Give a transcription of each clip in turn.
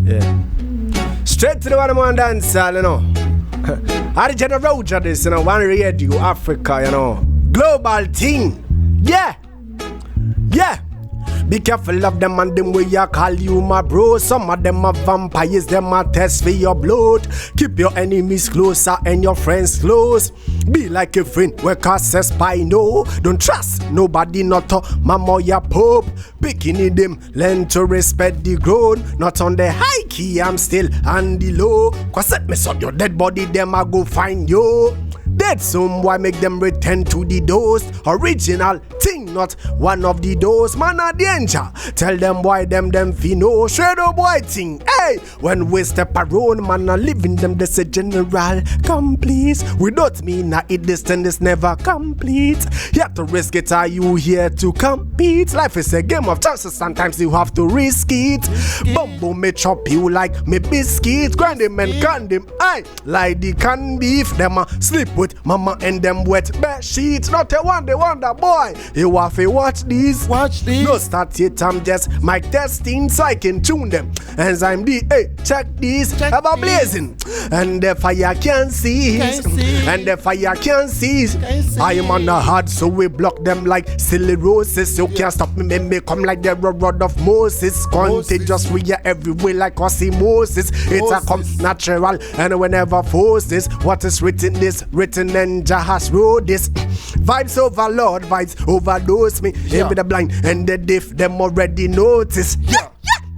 Yeah. Straight to the one dance, you know. I the Jeneral Rojah this, you know, one radio Africa, you know. Global thing. Yeah. Yeah. Be careful of them and them way I call you my bro. Some of them are vampires, them are test for your blood. Keep your enemies closer and your friends close. Be like a friend where cast a spy, no. Don't trust nobody, not a mama or your pope. Picking in them, learn to respect the grown. Not on the high key, I'm still on the low. Cause set me up your dead body, them I go find you. Dead some why make them return to the dose. Original thing, not one of the dose. Man a danger. Tell them why them fino. Swedru boy thing. Hey, when we step around, man a living them they say general. Come please. Without me na it distance is never complete. You have to risk it, are you here to compete? Life is a game of chances, sometimes you have to risk it. Bumbo me chop you like me biscuit. Grind him and can him. Aye, like the can beef. Them a sleep with mama and them wet bed sheets. Not a one, they wonder boy. You have to watch these. Watch these. No start it, I'm just mic testing so I can tune them. As I'm the hey, check these. Have a blazing. And the fire can see. And the fire can see. I am on the hard, so we block them like silly roses. You can't stop me, make me come like the rod of Moses. Contagious, we are everywhere like osmosis. It's a come natural, and whenever forces. What is written is written and Jah has wrote this. Vibes overload, vibes overdose me. Even the blind and the deaf, them already notice. Yeah.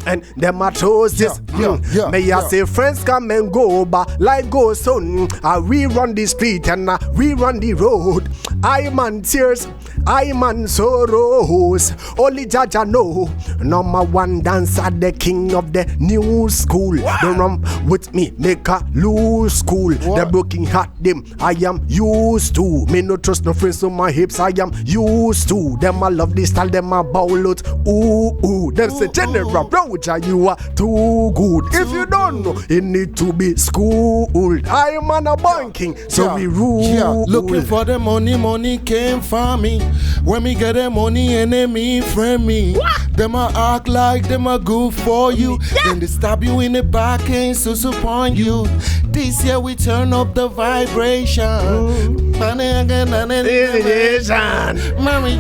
And them a chose this. May I say friends come and go, but life goes on. We run the street and we run the road. I man tears, I man sorrows. Only Jaja know. Number one dancer, the king of the new school. Don't run with me, make a lose school. The broken heart them I am used to. Me no trust no friends on my hips, I am used to. Them I love this style, them I bowl out. Ooh. Them say Jeneral Rojah, you are too good. If you don't know, you need to be schooled. I am on a banking, so we rule. Yeah. Looking for the money came for me. When me get the money, enemy friend me. Them a act like them a good for you. Then they stab you in the back and so upon you. This year we turn up the vibration. Mary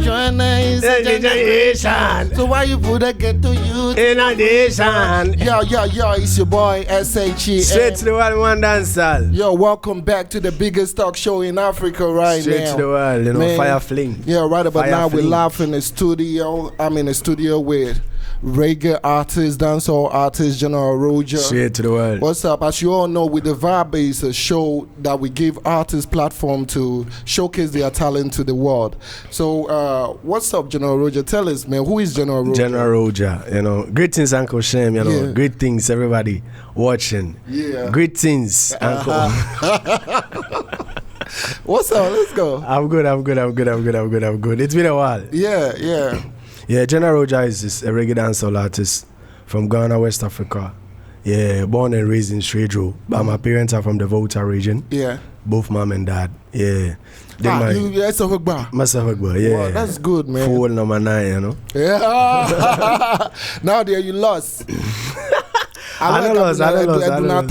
Joanna is a generation. So why you put a get to you in a nation? Yeah, it's your boy SHE. Straight to the one dancer. Yo, welcome back to the biggest talk show in Africa right Straight now. Straight to the world, you know, man. Fire fling. Yeah, right about fire now fling. we're live in the studio. I'm in the studio with reggae artist, dancehall artist, Jeneral Rojah. Straight to the world. What's up? As you all know, with the Vibe is a show that we give artists platform to showcase their talent to the world. So, what's up, Jeneral Rojah? Tell us, man, who is Jeneral Rojah? Jeneral Rojah, you know, greetings, Uncle Shem, you know, great things, everybody watching. Yeah. Great things, Uncle. What's up? Let's go. I'm good. It's been a while. Yeah. Yeah, Jeneral Rojah is a reggae dancehall artist from Ghana, West Africa. Yeah, born and raised in Swedru, but my parents are from the Volta region. Yeah. Both mom and dad. Yeah. Yes, yeah. Wow, that's good, man. Fool number 9, you know. Yeah. Now there you lost. I don't lost. I'm a do not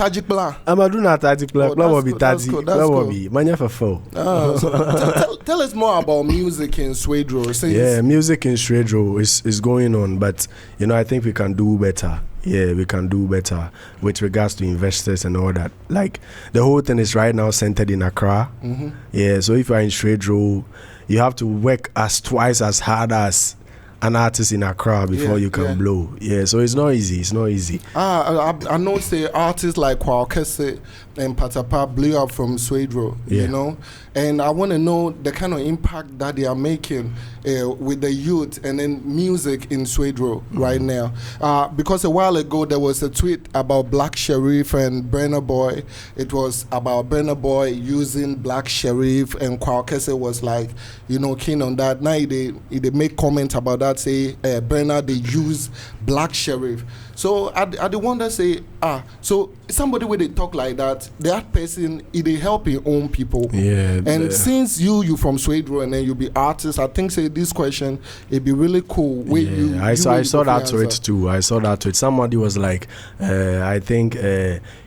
tajik plan. Plan will be taji. Plan will be. Manya for four. Tell us more about music in Swedru. Yeah, music in Swedru is going on, but you know I think we can do better. Yeah, we can do better with regards to investors and all that. Like the whole thing is right now centered in Accra. Mm-hmm. Yeah, so if you're in Swedru, you have to work twice as hard as an artist in Accra before you can blow. Yeah, so it's not easy. I know say artists like Kwaw, Kese and Patapa blew up from Swedru, you know, and I want to know the kind of impact that they are making with the youth and then music in Swedru right now. Because a while ago there was a tweet about Black Sherif and Burna Boy. It was about Burna Boy using Black Sherif, and Kwaw Kese was like, you know, keen on that. Now they make comments about that that say Bernard they use Black Sheriff. So I the one that say so somebody when they talk like that person they help your own people. Yeah. And since you from Swedru and then you be artist, I think say this question it'd be really cool. I saw that to it too. I saw that to it. Somebody was like, I think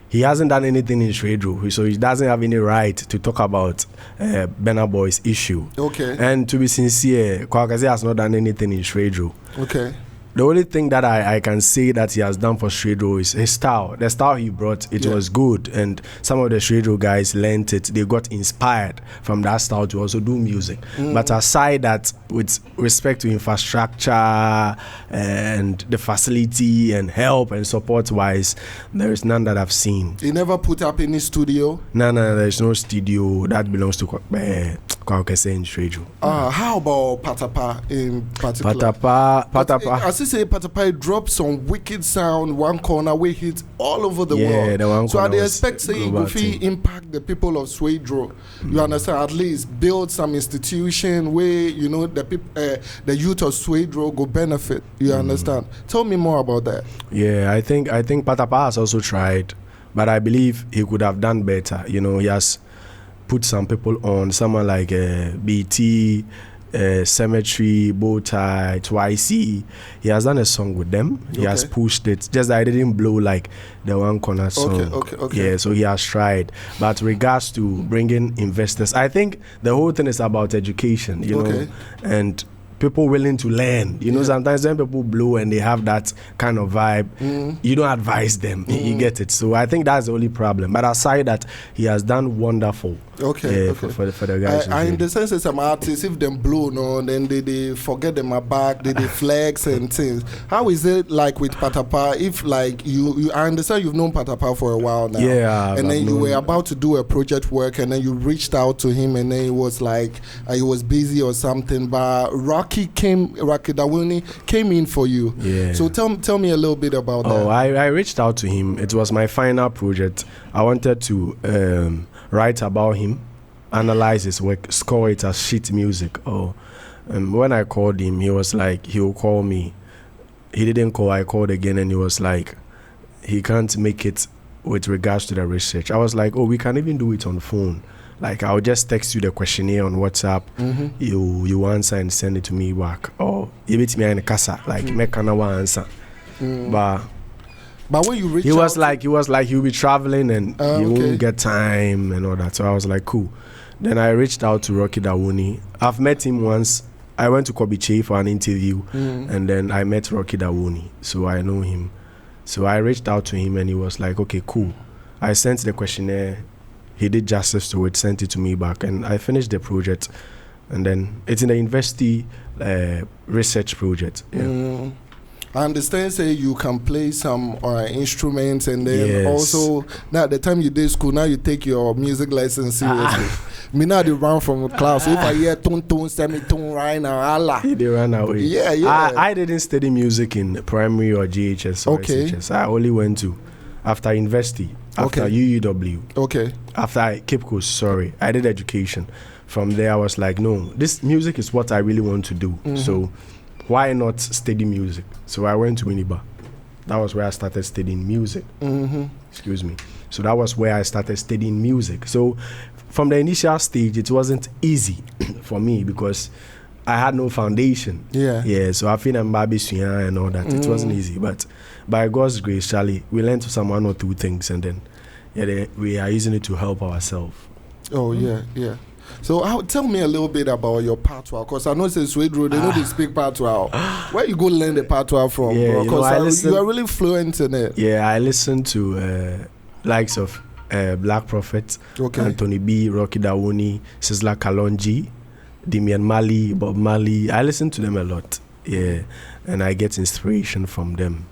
he hasn't done anything in Swedru, so he doesn't have any right to talk about Burna Boy's issue. Okay. And to be sincere, Kwaw Kese has not done anything in Swedru. Okay. The only thing that I can say that he has done for Swedru is his style. The style he brought, it was good. And some of the Swedru guys learned it. They got inspired from that style to also do music. But aside that, with respect to infrastructure and the facility and help and support-wise, there is none that I've seen. He never put up any studio? No, there's no studio. That belongs to Kwaw Kese in Swedru. How about Patapa in particular? Patapa. As I say, Patapa dropped some wicked sound, one corner where hits all over the world. The one so I corner expect saying if he impact the people of Swedru, you understand, at least build some institution where the youth of Swedru go benefit. You understand? Tell me more about that. Yeah, I think Patapa has also tried, but I believe he could have done better. He has put some people on, someone like BT, Cemetery, Bowtie, YC. He has done a song with them. He has pushed it. Just that I didn't blow like the one corner song. Okay. Yeah, so he has tried. But regards to bringing investors, I think the whole thing is about education, know, and people willing to learn. Sometimes when people blow and they have that kind of vibe, you don't advise them. You get it. So I think that's the only problem. But aside that, he has done wonderful. For the guys. In the sense that some artists, if them blow, then they forget them are back, they flex and things. How is it like with Patapa? If like you I understand you've known Patapa for a while now. Yeah. And then you were about to do a project work and then you reached out to him and then he was like he was busy or something. But Rocky Dawuni came in for you. Yeah. So tell me a little bit about that. I reached out to him. It was my final project. I wanted to write about him, analyze his work, score it as shit music. When I called him, he was like, he will call me. He didn't call, I called again, and he was like, he can't make it with regards to the research. I was like, we can even do it on the phone. Like, I'll just text you the questionnaire on WhatsApp. You answer and send it to me back. Or you beat me in the casa, like, make an answer. But when you reach he was like he'll be traveling and he won't get time and all that. So I was like, cool. Then I reached out to Rocky Dawuni. I've met him once. I went to Kobiche for an interview and then I met Rocky Dawuni. So I know him. So I reached out to him and he was like, okay, cool. I sent the questionnaire. He did justice to it, sent it to me back, and I finished the project. And then it's in the university research project. Yeah. I understand say you can play some instruments and then also now the time you did school, now you take your music license seriously. Me now they run from class. So if I hear tone, semi-tone right now, Allah. They ran away. Yeah. I didn't study music in primary or GHS or SHS. I only went to after university, after UUW. After Cape Coast, sorry. I did education. From there I was like, no, this music is what I really want to do. So why not study music? So I went to Winneba. That was where I started studying music. Excuse me. So that was where I started studying music. So from the initial stage, it wasn't easy for me because I had no foundation. Yeah. So I feel I'm Babisuya and all that. It wasn't easy. But by God's grace, Charlie, we learned some one or two things and then we are using it to help ourselves. Yeah. So tell me a little bit about your patois, because I know it's Swedru, they know they speak patois. Where you go learn the patois from, bro? Because you are really fluent in it. Yeah, I listen to likes of Black Prophet, Anthony B, Rocky Dawuni, Sizzla Kalonji, Damian Marley, Bob Marley. I listen to them a lot, and I get inspiration from them.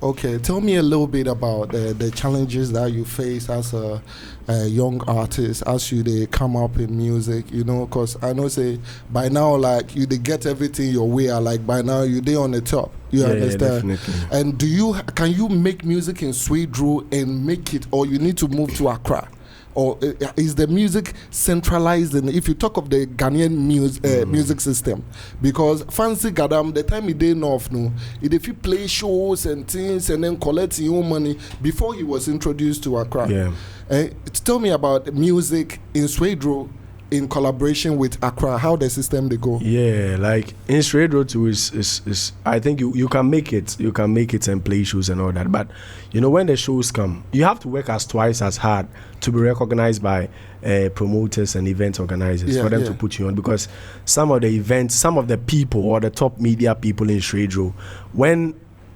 Okay, tell me a little bit about the challenges that you face as a young artist as they come up in music, because I know say by now like you they get everything your way, like by now you they on the top. You understand? Yeah, definitely. And can you make music in Swedru and make it, or you need to move to Accra or is the music centralized in? If you talk of the Ghanaian music system, because fancy Gadam, the time he did north, no, if he play shows and things and then collect his own money before he was introduced to Accra. Yeah. Tell me about music in Swedru in collaboration with Accra, how the system they go. Yeah, like in Swedru too is I think you can make it and play shows and all that, but you know when the shows come, you have to work twice as hard to be recognized by promoters and event organizers for them to put you on, because some of the events, some of the people or the top media people in Swedru, when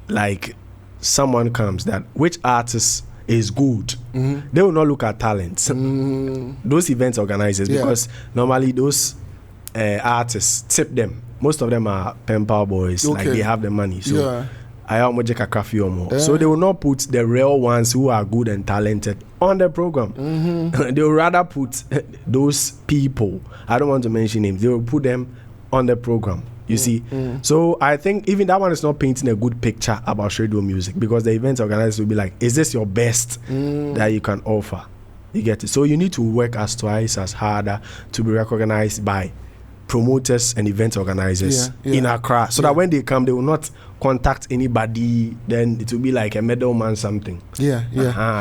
like someone comes that which artist is good, they will not look at talents. Those event organizers, because normally those artists tip them. Most of them are pen power boys, like they have the money. So so they will not put the real ones who are good and talented on the program. They will rather put those people, I don't want to mention names, they will put them on the program. You see, so I think even that one is not painting a good picture about Swedru music, because the event organizers will be like, is this your best that you can offer? You get it? So you need to work twice as harder to be recognized by promoters and event organizers in Accra, so that when they come, they will not contact anybody. Then it will be like a middleman something. They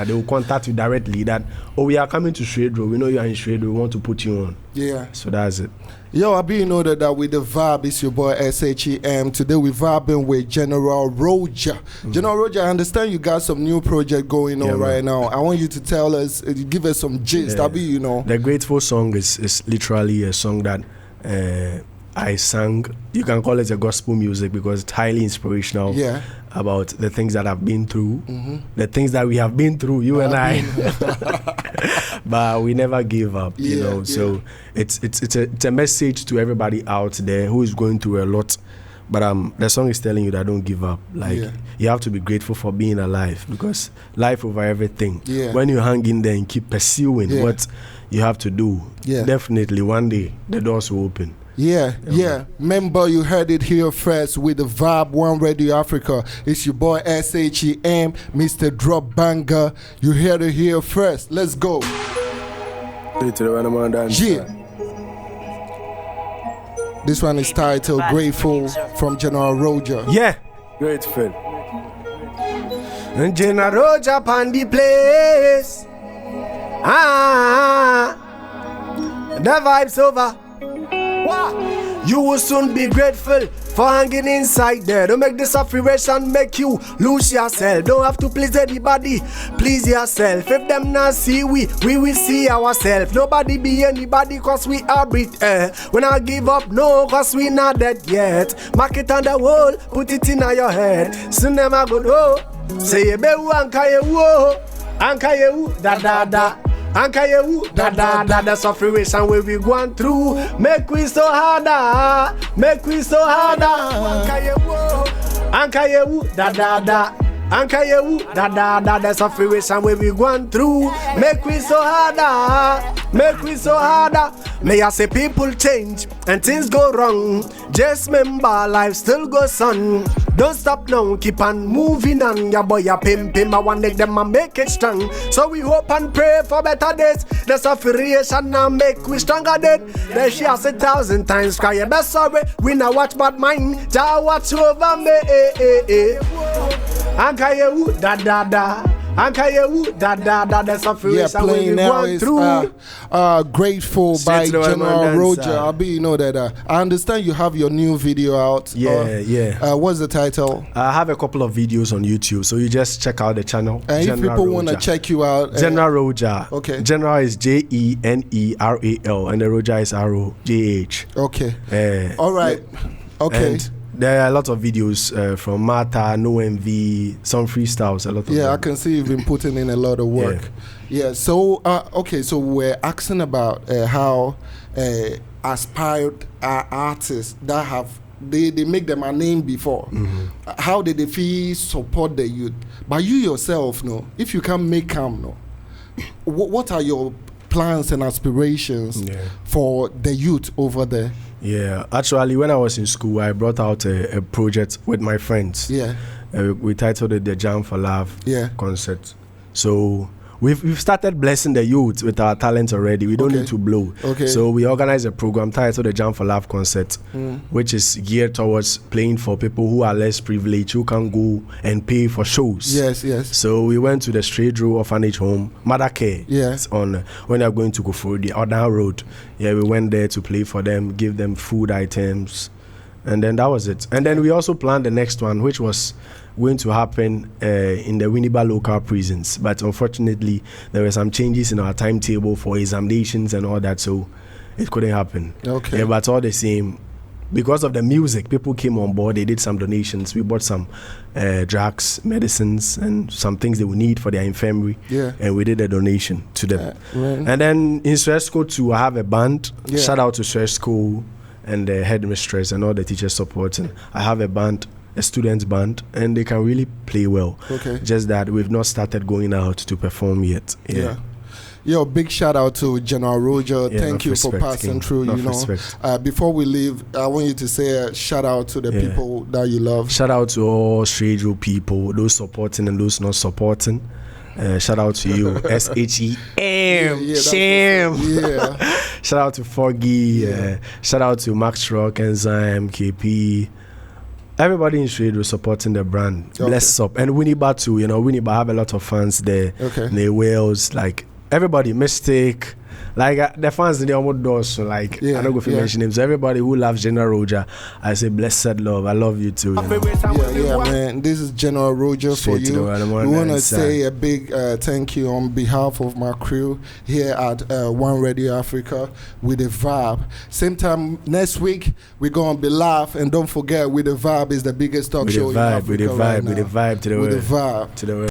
will contact you directly that, oh, we are coming to Swedru, we know you are in Swedru, we want to put you on. So that's it. Yo, I be know that with the vibe, it's your boy SHEM. Today we're vibing with General Rojah. General Rojah, I understand you got some new project going on right now. I want you to tell us, give us some gist. I be, you know. The Grateful song is literally a song that I sang. You can call it a gospel music because it's highly inspirational about the things that I've been through, the things that we have been through, you and I. But we never give up, you know. So it's a message to everybody out there who is going through a lot. But the song is telling you that don't give up. Like you have to be grateful for being alive, because life over everything. When you hang in there and keep pursuing what you have to do, definitely one day the doors will open. Remember, you heard it here first with the Vibe One Radio Africa. It's your boy SHEM, Mr. Drop Banger. You heard it here first. Let's go. This one is titled Grateful from General Rojah. Grateful. And General Rojah upon the place. The vibe's over. You will soon be grateful for hanging inside there. Don't make the sufferation make you lose yourself. Don't have to please anybody, please yourself. If them not see we will see ourselves. Nobody be anybody cause we are breathe air. We not give up, no, cause we not dead yet. Mark it on the wall, put it in your head. Soon never go no. Say ye be anka ye wo, anka ye wo, da da da. Anka ye da da da, the sufferation where we going through. Make we so harder, make we so harder. Anka ye da da da. Anka ye da da da, the sufferation where we going through. Make we so harder, make we so harder. May I say people change and things go wrong. Just remember life still goes on. Don't stop now, keep on moving on. Your boy a pimpin', I want make them a make it strong. So we hope and pray for better days. The sufferation now make we stronger dead. The she has 1,000 times cry, you best sorry. We now watch but mine, Jah watch over me. Anka ye da da da. Anka ye da da da, the sufferation we going through. Grateful by General Rojah. I be you know that I understand you have your new video out. What's the title? I have a couple of videos on YouTube, so you just check out the channel. And if people want to check you out, General Rojah. Okay. General is Jeneral and the Rojah is Rojah. Okay. All right. Okay. And there are a lot of videos from Martha, No MV, some freestyles, a lot of them. I can see you've been putting in a lot of work. So okay, so we're asking about how aspired artists that have they make them a name before. How did they feel support the youth? But you yourself, no, if you can make them, no, what are your plans and aspirations for the youth over there? Actually, when I was in school, I brought out a project with my friends. We titled it the Jam for Love concert. So we've started blessing the youth with our talent already. We don't need to blow. Okay. So we organize a program titled the Jam for Love concert, which is geared towards playing for people who are less privileged, who can go and pay for shows. Yes. So we went to the Swedru orphanage home, Mother Care. Yes. On when they're going to go for the Rojah road. Yeah, we went there to play for them, give them food items, and then that was it. And then we also planned the next one, which was going to happen in the Winneba local prisons, but unfortunately there were some changes in our timetable for examinations and all that, so it couldn't happen. Okay. Yeah, but all the same, because of the music, people came on board. They did some donations. We bought some drugs, medicines, and some things they would need for their infirmary. Yeah. And we did a donation to them. Right. And then in Swedru too, I have a band. Yeah. Shout out to Swedru and the headmistress and all the teachers supporting. I have a band, a student band, and they can really play well. Okay. Just that we've not started going out to perform yet. Yeah. Yo, big shout out to General Rojah. Yeah, Thank you for passing King. through. Enough You know, respect. before we leave, I want you to say a shout out to the people that you love. Shout out to all Swedru people, those supporting and those not supporting. Shout out to you, SHEM, Sham. Yeah. Shout out to Foggy. Shout out to Max Rock, Enzyme, KP. Everybody in Swedru supporting the brand. Okay. Bless up. And Winneba too. You know, Winneba have a lot of fans there. Okay. They Wales, like everybody, Mistake. Like the fans in the almost doors, so like I don't go for mention names. So everybody who loves General Rojah, I say blessed love. I love you too. You know? Yeah, man. This is General Rojah for you. We want to say a big thank you on behalf of my crew here at One Radio Africa with the vibe. Same time next week we're gonna be live, and don't forget, with the vibe is the biggest talk show in Africa with the vibe to the world. With the vibe to the world.